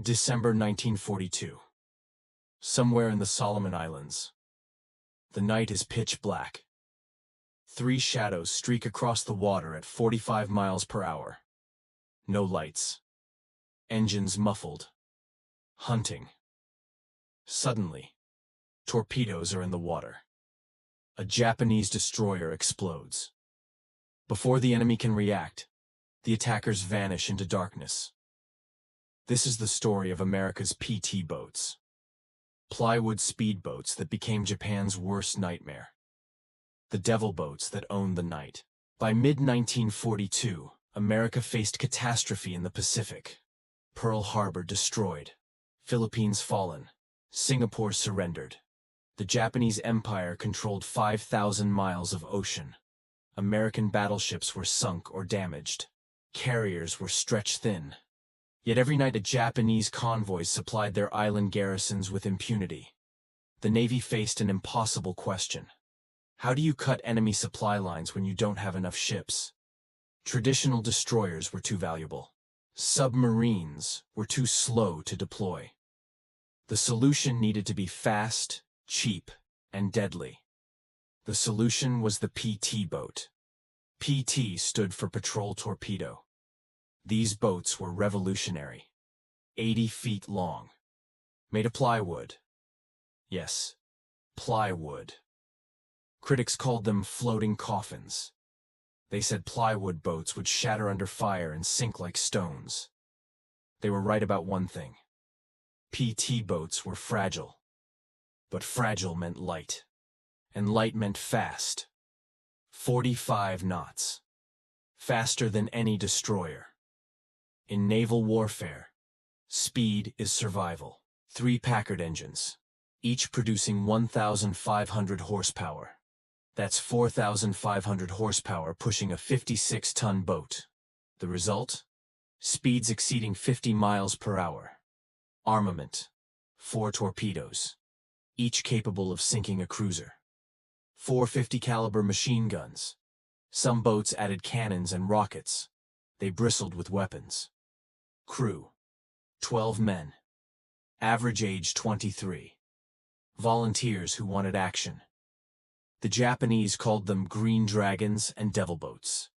December 1942. Somewhere in the Solomon Islands. The night is pitch black. 3 shadows streak across the water at 45 miles per hour. No lights. Engines muffled. Hunting. Suddenly, torpedoes are in the water. A Japanese destroyer explodes. Before the enemy can react, the attackers vanish into darkness. This is the story of America's PT boats. Plywood speedboats that became Japan's worst nightmare. The devil boats that owned the night. By mid-1942, America faced catastrophe in the Pacific. Pearl Harbor destroyed. Philippines fallen. Singapore surrendered. The Japanese Empire controlled 5,000 miles of ocean. American battleships were sunk or damaged. Carriers were stretched thin. Yet every night a Japanese convoys supplied their island garrisons with impunity. The Navy faced an impossible question. How do you cut enemy supply lines when you don't have enough ships? Traditional destroyers were too valuable. Submarines were too slow to deploy. The solution needed to be fast, cheap, and deadly. The solution was the PT boat. PT stood for Patrol Torpedo. These boats were revolutionary. 80 feet long. Made of plywood. Yes, plywood. Critics called them floating coffins. They said plywood boats would shatter under fire and sink like stones. They were right about one thing. PT boats were fragile. But fragile meant light. And light meant fast. 45 knots. Faster than any destroyer. In naval warfare, speed is survival. 3 Packard engines, each producing 1,500 horsepower. That's 4,500 horsepower pushing a 56-ton boat. The result? Speeds exceeding 50 miles per hour. Armament: 4 torpedoes, each capable of sinking a cruiser. 450 caliber machine guns. Some boats added cannons and rockets. They bristled with weapons. Crew: 12 men. Average age 23. Volunteers who wanted action. The Japanese called them Green Dragons and Devil Boats.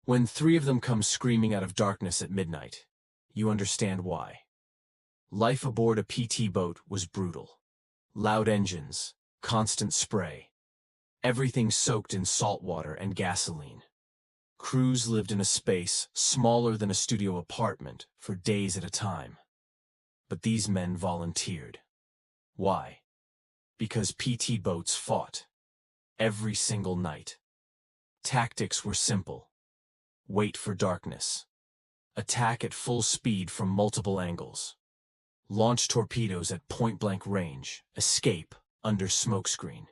When 3 of them come screaming out of darkness at midnight, you understand why. Life aboard a PT boat was brutal. Loud engines, constant spray. Everything soaked in salt water and gasoline. Crews lived in a space smaller than a studio apartment for days at a time. But these men volunteered. Why? Because PT boats fought. Every single night. Tactics were simple. Wait for darkness. Attack at full speed from multiple angles. Launch torpedoes at point-blank range. Escape under smokescreen.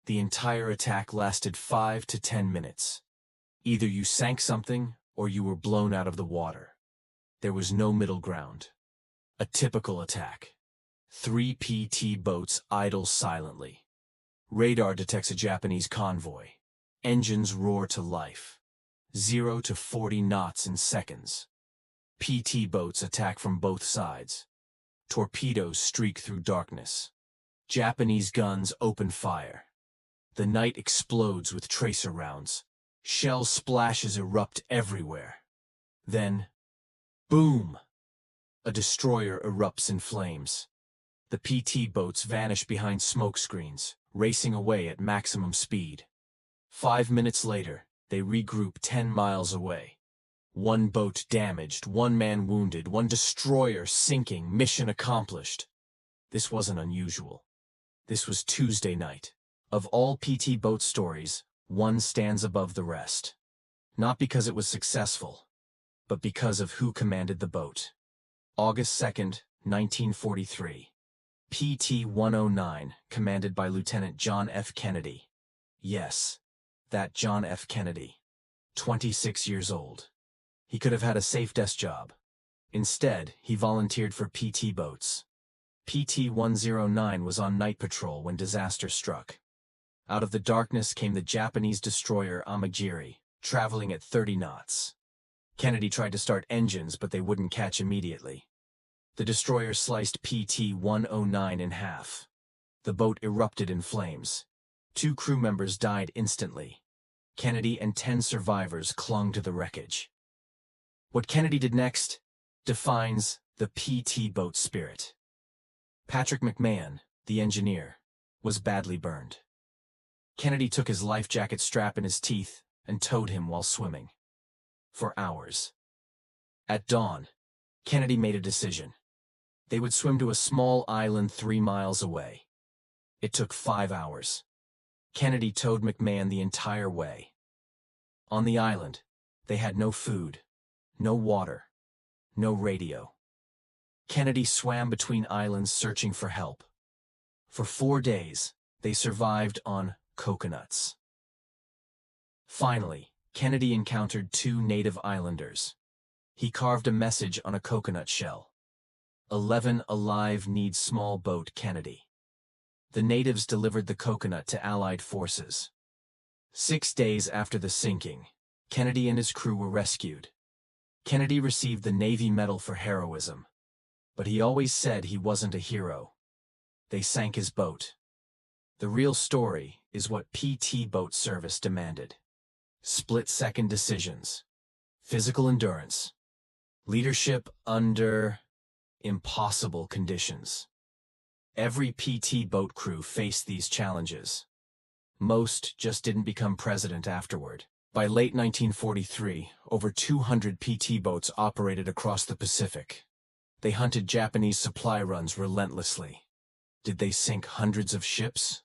The entire attack lasted 5 to 10 minutes. Either you sank something, or you were blown out of the water. There was no middle ground. A typical attack. 3 PT boats idle silently. Radar detects a Japanese convoy. Engines roar to life. 0 to 40 knots in seconds. PT boats attack from both sides. Torpedoes streak through darkness. Japanese guns open fire. The night explodes with tracer rounds. Shell splashes erupt everywhere. Then, boom! A destroyer erupts in flames. The PT boats vanish behind smoke screens, racing away at maximum speed. 5 minutes later, they regroup 10 miles away. 1 boat damaged, 1 man wounded, 1 destroyer sinking, mission accomplished. This wasn't unusual. This was Tuesday night. Of all PT boat stories, one stands above the rest. Not because it was successful, but because of who commanded the boat. August 2nd, 1943. PT-109, commanded by Lieutenant John F. Kennedy. Yes, that John F. Kennedy. 26 years old. He could have had a safe desk job. Instead, he volunteered for PT boats. PT-109 was on night patrol when disaster struck. Out of the darkness came the Japanese destroyer Amagiri, traveling at 30 knots. Kennedy tried to start engines, but they wouldn't catch immediately. The destroyer sliced PT-109 in half. The boat erupted in flames. 2 crew members died instantly. Kennedy and 10 survivors clung to the wreckage. What Kennedy did next defines the PT boat spirit. Patrick McMahon, the engineer, was badly burned. Kennedy took his life jacket strap in his teeth and towed him while swimming. For hours. At dawn, Kennedy made a decision. They would swim to a small island 3 miles away. It took 5 hours. Kennedy towed McMahon the entire way. On the island, they had no food, no water, no radio. Kennedy swam between islands searching for help. For 4 days, they survived on coconuts. Finally, Kennedy encountered 2 native islanders. He carved a message on a coconut shell. 11 alive need small boat Kennedy. The natives delivered the coconut to Allied forces. 6 days after the sinking, Kennedy and his crew were rescued. Kennedy received the Navy Medal for heroism, but he always said he wasn't a hero. They sank his boat. The real story is what PT boat service demanded. Split-second decisions, physical endurance, leadership under impossible conditions. Every PT boat crew faced these challenges. Most just didn't become president afterward. By late 1943, over 200 PT boats operated across the Pacific. They hunted Japanese supply runs relentlessly. Did they sink hundreds of ships?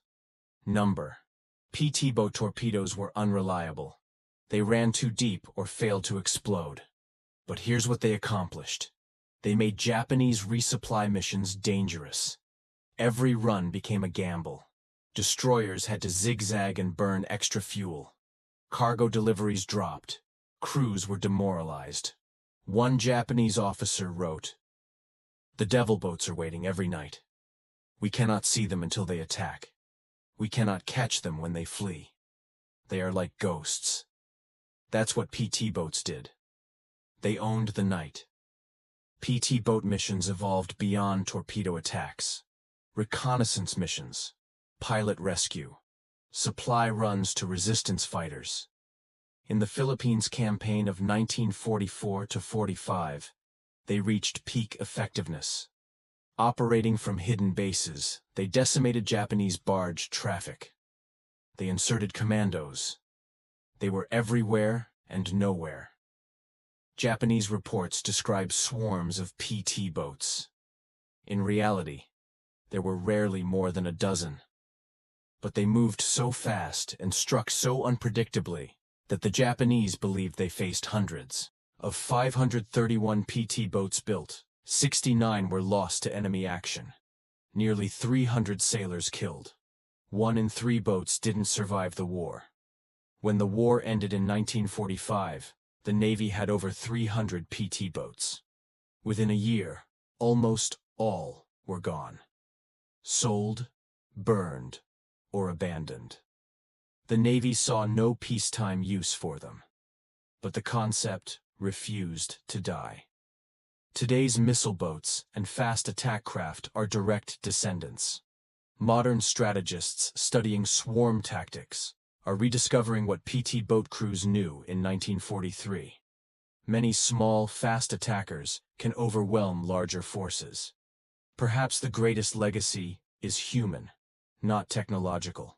Number. PT boat torpedoes were unreliable. They ran too deep or failed to explode. But here's what they accomplished. They made Japanese resupply missions dangerous. Every run became a gamble. Destroyers had to zigzag and burn extra fuel. Cargo deliveries dropped. Crews were demoralized. One Japanese officer wrote, "The devil boats are waiting every night. We cannot see them until they attack. We cannot catch them when they flee. They are like ghosts." That's what PT boats did. They owned the night. PT boat missions evolved beyond torpedo attacks. Reconnaissance missions, pilot rescue, supply runs to resistance fighters. In the Philippines campaign of 1944–45, they reached peak effectiveness. Operating from hidden bases, they decimated Japanese barge traffic. They inserted commandos. They were everywhere and nowhere. Japanese reports describe swarms of PT boats. In reality, there were rarely more than a dozen. But they moved so fast and struck so unpredictably that the Japanese believed they faced hundreds. Of 531 PT boats built, 69 were lost to enemy action. Nearly 300 sailors killed. 1 in 3 boats didn't survive the war. When the war ended in 1945, the Navy had over 300 PT boats. Within a year, almost all were gone. Sold, burned, or abandoned. The Navy saw no peacetime use for them. But the concept refused to die. Today's missile boats and fast attack craft are direct descendants. Modern strategists studying swarm tactics are rediscovering what PT boat crews knew in 1943. Many small, fast attackers can overwhelm larger forces. Perhaps the greatest legacy is human, not technological.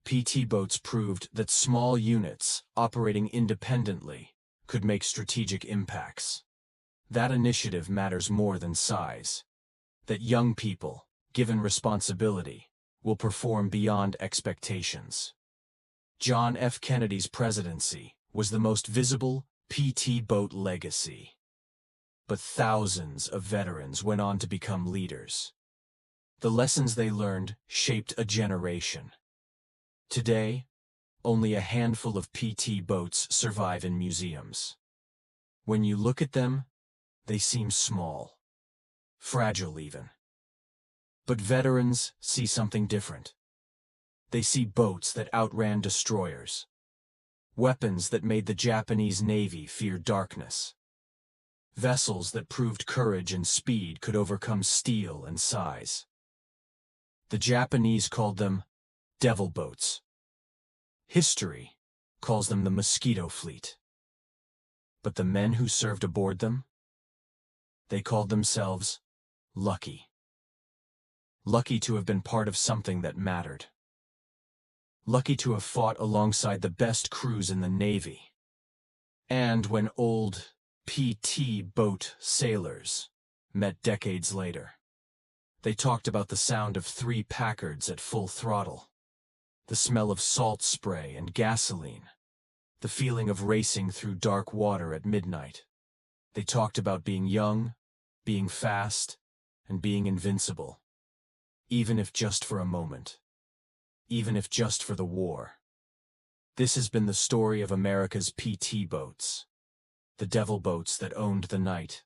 PT boats proved that small units operating independently could make strategic impacts. That initiative matters more than size. That young people, given responsibility, will perform beyond expectations. John F. Kennedy's presidency was the most visible PT boat legacy. But thousands of veterans went on to become leaders. The lessons they learned shaped a generation. Today, only a handful of PT boats survive in museums. When you look at them, they seem small, fragile even. But veterans see something different. They see boats that outran destroyers, weapons that made the Japanese Navy fear darkness. Vessels that proved courage and speed could overcome steel and size. The Japanese called them devil boats. History calls them the Mosquito Fleet. But the men who served aboard them? They called themselves lucky. Lucky to have been part of something that mattered. Lucky to have fought alongside the best crews in the Navy. And when old PT boat sailors met decades later, they talked about the sound of 3 Packards at full throttle, the smell of salt spray and gasoline, the feeling of racing through dark water at midnight. They talked about being young, being fast, and being invincible, even if just for a moment, even if just for the war. This has been the story of America's PT boats, the devil boats that owned the night.